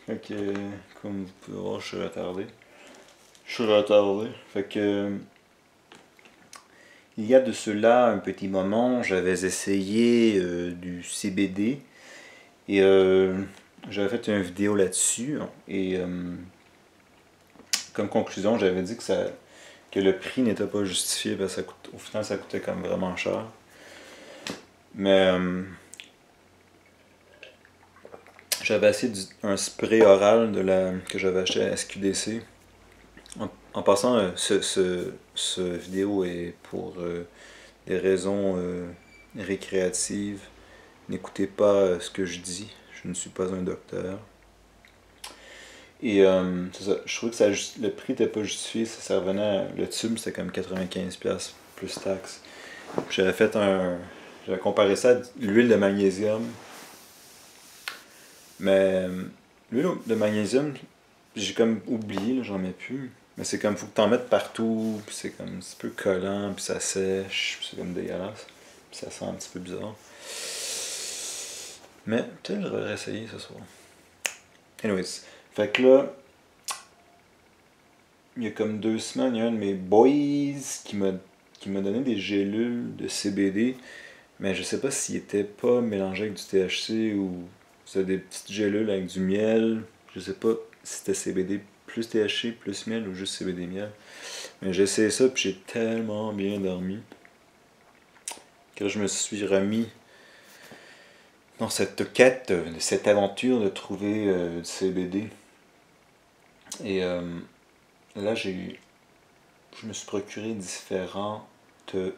Fait que, comme vous pouvez voir, je suis retardé. Je suis retardé. Fait que, il y a de cela un petit moment, j'avais essayé du CBD et j'avais fait une vidéo là-dessus. Et comme conclusion, j'avais dit que le prix n'était pas justifié parce que au final, ça coûtait comme vraiment cher. Mais j'avais essayé un spray oral que j'avais acheté à SQDC. En passant, ce vidéo est pour des raisons récréatives. N'écoutez pas ce que je dis, je ne suis pas un docteur. Et c'est ça, je trouvais que le prix n'était pas justifié, ça revenait le tube c'était comme 95$ plus taxes. J'avais comparé ça à l'huile de magnésium. Mais l'huile de magnésium, j'ai comme oublié, j'en mets plus. Mais c'est comme, faut que t'en mettes partout, puis c'est comme un petit peu collant, puis ça sèche, puis c'est comme dégueulasse. Puis ça sent un petit peu bizarre. Mais peut-être que je vais réessayer ce soir. Anyways, fait que là, il y a comme 2 semaines, il y a un de mes boys qui m'a donné des gélules de CBD, mais je sais pas s'il était pas mélangé avec du THC ou c'était des petites gélules avec du miel. Je sais pas si c'était CBD plus THC plus miel ou juste CBD miel. Mais j'ai essayé ça puis j'ai tellement bien dormi que là, je me suis remis dans cette quête, de cette aventure de trouver du CBD. Et là, je me suis procuré différentes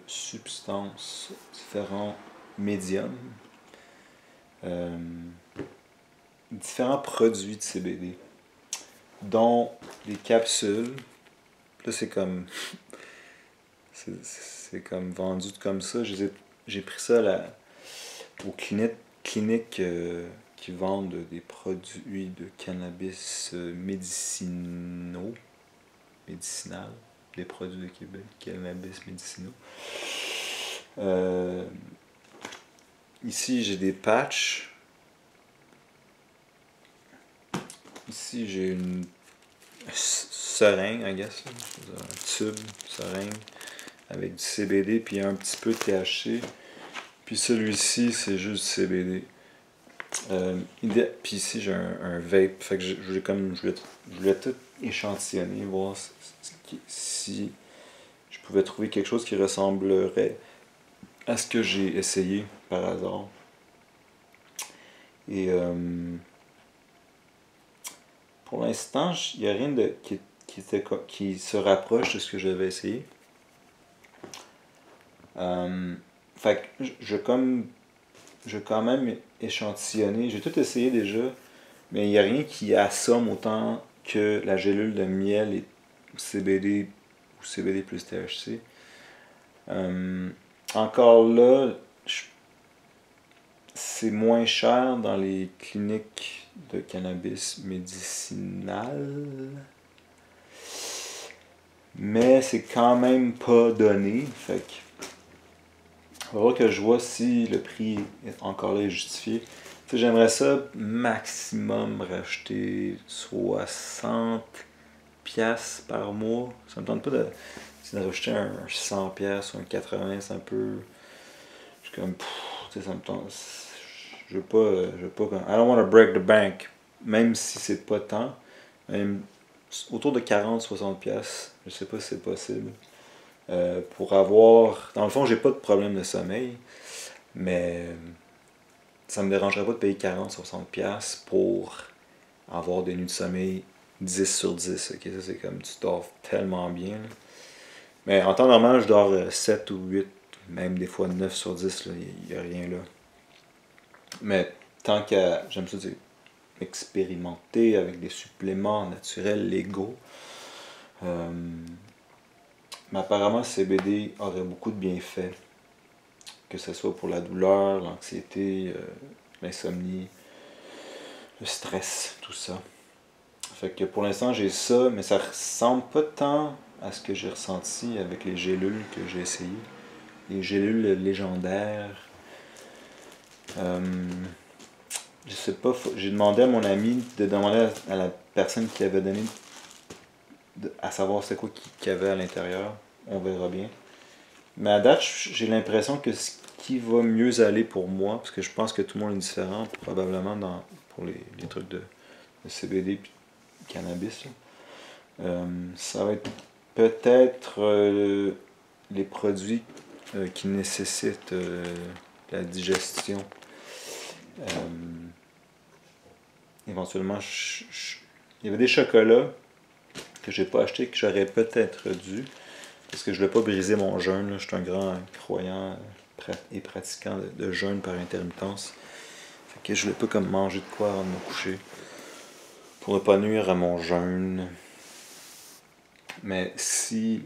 substances, différents médiums, différents produits de CBD, dont des capsules. Là, c'est comme c'est comme vendu comme ça. J'ai pris ça aux cliniques qui vendent des produits de cannabis médicinal, des produits de cannabis médicinaux. Ici, j'ai des patchs. Ici, j'ai une seringue, I guess, un tube, seringue, avec du CBD, puis un petit peu de THC. Puis celui-ci, c'est juste CBD. Puis ici, j'ai un vape. Fait que je voulais tout échantillonner, voir si je pouvais trouver quelque chose qui ressemblerait à ce que j'ai essayé par hasard. Et pour l'instant, il n'y a rien qui se rapproche de ce que j'avais essayé. Fait que je quand même échantillonné. J'ai tout essayé déjà, mais il n'y a rien qui assomme autant que la gélule de miel et CBD ou CBD plus THC. Encore là, c'est moins cher dans les cliniques de cannabis médicinal, mais c'est quand même pas donné. Fait que il va falloir que je vois si le prix encore là est justifié. T'sais, j'aimerais ça maximum racheter 60$ par mois. Ça me tente pas de racheter un 100$ ou un 80$, c'est un peu. Je suis comme. Ça me tente. Je veux pas. I don't want to break the bank. Même si c'est pas tant. Même autour de 40-60$. Je sais pas si c'est possible. Pour avoir. Dans le fond, j'ai pas de problème de sommeil, mais ça me dérangerait pas de payer 40-60$ pour avoir des nuits de sommeil 10 sur 10. Okay? Ça, c'est comme tu dors tellement bien. Là. Mais en temps normal, je dors 7 ou 8, même des fois 9 sur 10. Il n'y a rien là. Mais tant qu'à. J'aime ça dire expérimenter avec des suppléments naturels légaux. Mais apparemment, le CBD aurait beaucoup de bienfaits, que ce soit pour la douleur, l'anxiété, l'insomnie, le stress, tout ça. Fait que pour l'instant, j'ai ça, mais ça ressemble pas tant à ce que j'ai ressenti avec les gélules que j'ai essayé. les gélules légendaires. Je sais pas, j'ai demandé à mon ami de demander à la personne qui avait donné à savoir c'est quoi qu'il y avait à l'intérieur. On verra bien. Mais à date, j'ai l'impression que ce qui va mieux aller pour moi, parce que je pense que tout le monde est différent, probablement pour les trucs de CBD et cannabis, ça va être peut-être les produits qui nécessitent la digestion. Éventuellement, il y avait des chocolats que j'ai pas acheté, que j'aurais peut-être dû, parce que je ne voulais pas briser mon jeûne. Là. Je suis un grand croyant et pratiquant de jeûne par intermittence. Fait que je voulais pas comme manger de quoi avant de me coucher, pour ne pas nuire à mon jeûne. Mais si,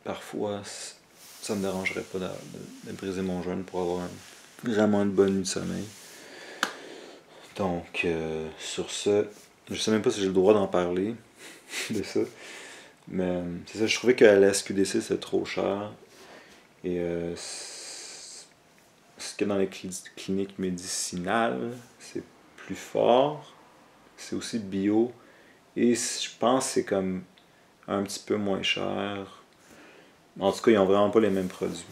parfois, ça me dérangerait pas de briser mon jeûne pour avoir vraiment une bonne nuit de sommeil. Donc, sur ce, je sais même pas si j'ai le droit d'en parler de ça. Mais c'est ça, je trouvais que la SQDC c'était trop cher. Et ce que dans les cliniques médicinales, c'est plus fort. C'est aussi bio. Et je pense que c'est comme un petit peu moins cher. En tout cas, ils n'ont vraiment pas les mêmes produits.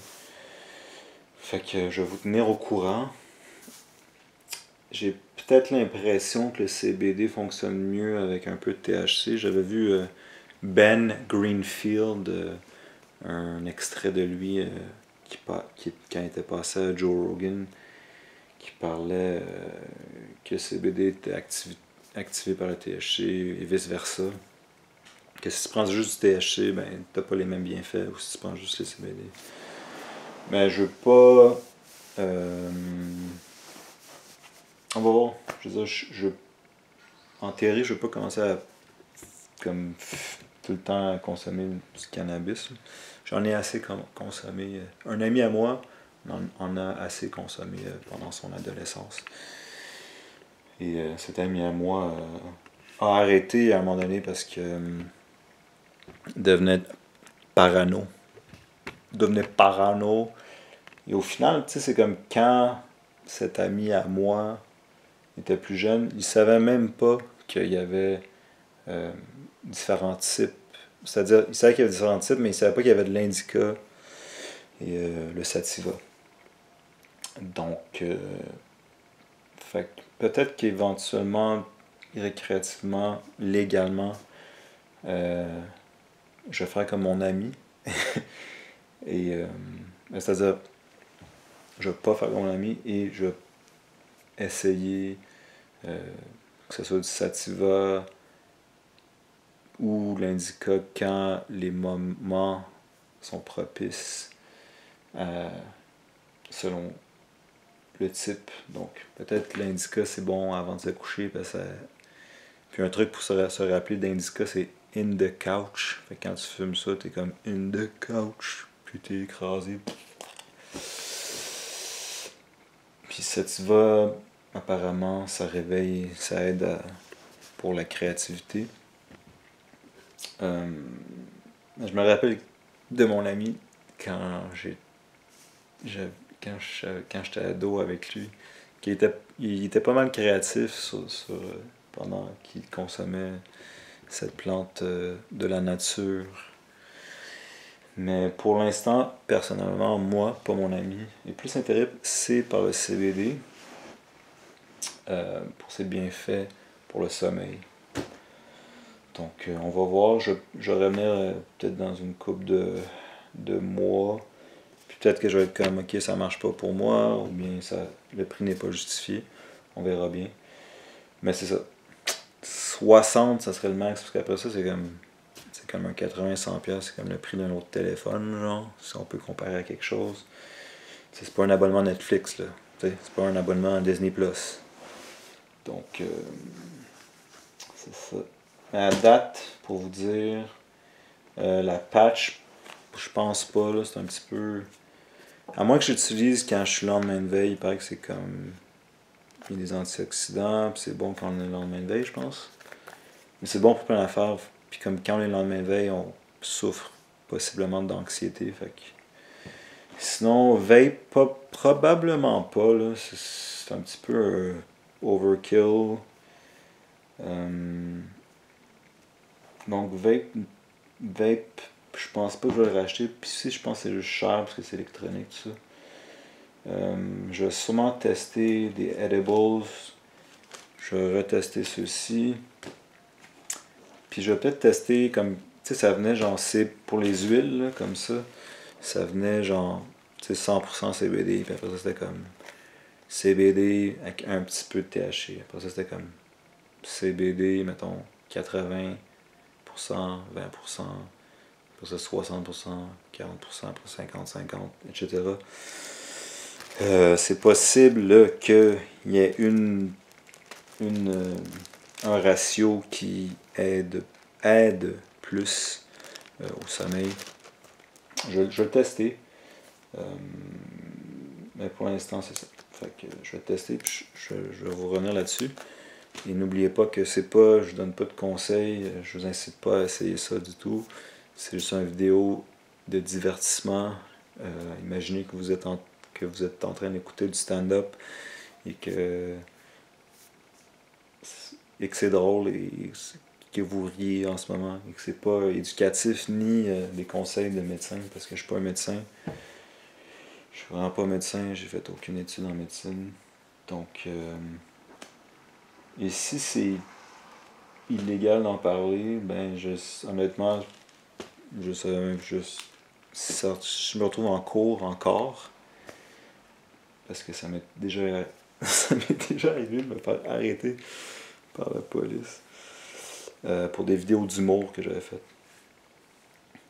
Fait que je vais vous tenir au courant. J'ai peut-être l'impression que le CBD fonctionne mieux avec un peu de THC. J'avais vu Ben Greenfield, un extrait de lui quand il était passé à Joe Rogan, qui parlait que le CBD était activé par le THC et vice-versa. Que si tu prends juste du THC, ben t'as pas les mêmes bienfaits, ou si tu prends juste le CBD. Mais je veux pas... on va voir. Je veux dire, en théorie, je veux pas commencer à comme tout le temps à consommer du cannabis. J'en ai assez consommé. Un ami à moi en a assez consommé pendant son adolescence. Et cet ami à moi a arrêté à un moment donné parce que devenait parano. Devenait parano. Et au final, tu sais, c'est comme quand cet ami à moi était plus jeune, il savait même pas qu'il y avait différents types. C'est-à-dire, il savait qu'il y avait différents types, mais il savait pas qu'il y avait de l'indica et le sativa. Donc, fait peut-être qu'éventuellement, récréativement, légalement, je vais faire comme mon ami. Et c'est-à-dire, je vais pas faire comme mon ami et je vais essayer que ce soit du sativa ou l'indica quand les moments sont propices selon le type. Donc, peut-être l'indica, c'est bon avant de se coucher. Puis un truc pour se rappeler d'indica, c'est in the couch. Fait que quand tu fumes ça, t'es comme in the couch. Puis t'es écrasé. Puis sativa, apparemment, ça réveille, ça aide pour la créativité. Je me rappelle de mon ami quand j'étais ado avec lui, il était pas mal créatif pendant qu'il consommait cette plante de la nature. Mais pour l'instant, personnellement, moi, pas mon ami, est plus intéressé par le CBD pour ses bienfaits pour le sommeil. Donc, on va voir. Je vais revenir peut-être dans une couple de mois. Puis peut-être que je vais être comme, ok, ça marche pas pour moi, ou bien le prix n'est pas justifié. On verra bien. Mais c'est ça. 60, ça serait le max, parce qu'après ça, c'est comme un 80-100$, c'est comme le prix d'un autre téléphone, genre, si on peut comparer à quelque chose. C'est pas un abonnement Netflix, là. C'est pas un abonnement à Disney+. Donc, c'est ça. À date, pour vous dire, la patch, je pense pas, là, c'est un petit peu... À moins que j'utilise quand je suis lendemain de veille, il paraît que c'est comme... Il y a des antioxydants, puis c'est bon quand on est le lendemain de veille, je pense. Mais c'est bon pour plein d'affaires. Puis comme quand on est le lendemain de veille, on souffre possiblement d'anxiété, fait que Sinon, vape, probablement pas, là. C'est un petit peu overkill. Donc, vape, je pense pas que je vais le racheter. Puis si, je pense que c'est juste cher parce que c'est électronique, tout ça. Je vais sûrement tester des edibles. Je vais retester ceux-ci. Puis je vais peut-être tester comme, tu sais, ça venait genre, c'est pour les huiles, là, comme ça venait genre, tu sais, 100% CBD, puis après ça c'était comme CBD avec un petit peu de THC. Après ça c'était comme CBD, mettons, 80%, 20%, après ça 60%, 40%, après 50-50, etc. C'est possible qu'il y ait un ratio qui aide plus au sommeil. Je vais le tester. Mais pour l'instant, c'est ça. Fait que je vais tester puis je vais vous revenir là-dessus. Et n'oubliez pas que c'est pas, je donne pas de conseils, je vous incite pas à essayer ça du tout. C'est juste une vidéo de divertissement. Imaginez que vous êtes en train d'écouter du stand-up et que c'est drôle et que vous riez en ce moment et que c'est pas éducatif ni des conseils de médecin parce que je suis pas un médecin. Je suis vraiment pas médecin, j'ai fait aucune étude en médecine. Donc, et si c'est illégal d'en parler, ben, honnêtement, je savais même juste si je me retrouve en cours encore, parce que ça m'est déjà, ça m'est déjà arrivé de me faire arrêter par la police pour des vidéos d'humour que j'avais faites.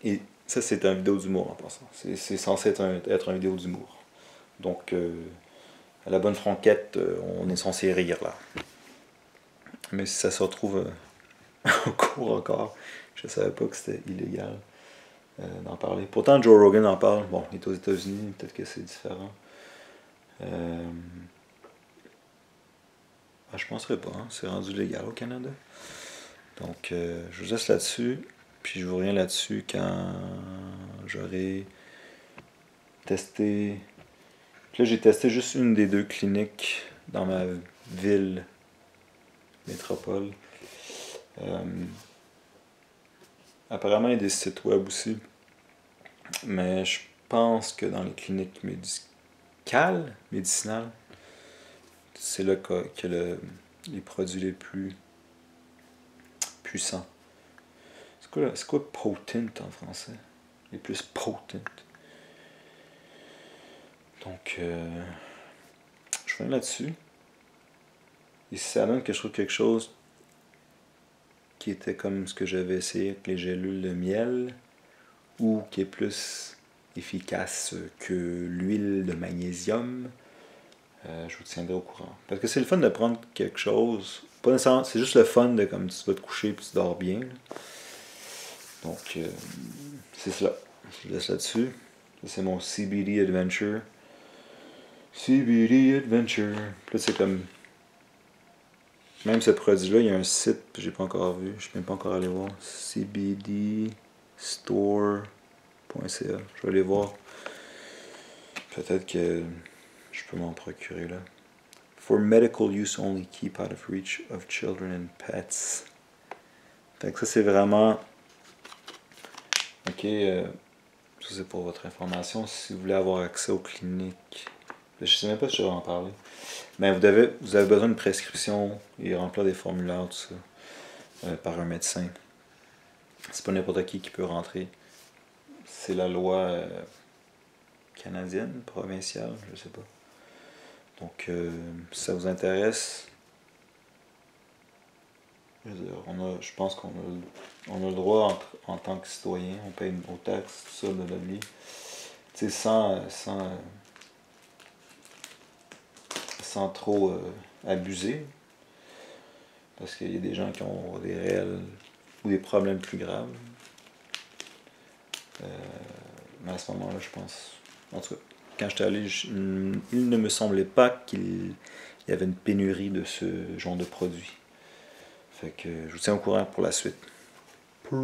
Et ça, c'est une vidéo d'humour en passant. C'est censé être une vidéo d'humour. Donc, à la bonne franquette, on est censé rire là. Mais si ça se retrouve en cours encore, je savais pas que c'était illégal d'en parler. Pourtant, Joe Rogan en parle. Bon, il est aux États-Unis, peut-être que c'est différent. Je penserais pas, hein. C'est rendu légal au Canada. Donc, je vous laisse là-dessus. Puis je vous reviens là-dessus quand j'aurai testé. Puis là, j'ai testé juste une des deux cliniques dans ma ville métropole. Apparemment, il y a des sites web aussi. Mais je pense que dans les cliniques médicinales, c'est là que les produits les plus puissants. C'est quoi potent en français? Les plus potent. Donc, je finis là-dessus. Et si ça donne que je trouve quelque chose qui était comme ce que j'avais essayé avec les gélules de miel, ou qui est plus efficace que l'huile de magnésium, je vous tiendrai au courant. Parce que c'est le fun de prendre quelque chose, pas nécessairement, c'est juste le fun de comme tu vas te coucher et tu dors bien. Là. Donc, c'est cela. Je vous laisse là-dessus. C'est mon CBD Adventure. CBD Adventure. Puis là, c'est comme. Même ce produit-là, il y a un site que j'ai pas encore vu. Je suis même pas encore allé voir. cbdstore.ca. Je vais aller voir. Peut-être que je peux m'en procurer là. For medical use only, keep out of reach of children and pets. Fait que ça, c'est vraiment. Ok, ça c'est pour votre information. Si vous voulez avoir accès aux cliniques, je sais même pas si je vais en parler. Mais vous avez besoin de prescription et remplir des formulaires, tout ça, par un médecin. C'est pas n'importe qui peut rentrer. C'est la loi canadienne, provinciale, je sais pas. Donc, si ça vous intéresse, je pense qu'on a le droit en tant que citoyen, on paye nos taxes, tout ça, blablabla. Tu sais, sans trop abuser, parce qu'il y a des gens qui ont des réels ou des problèmes plus graves. Mais à ce moment-là, je pense, en tout cas, quand j'étais allé, il ne me semblait pas qu'il y avait une pénurie de ce genre de produit. Fait que je vous tiens au courant pour la suite. Peace.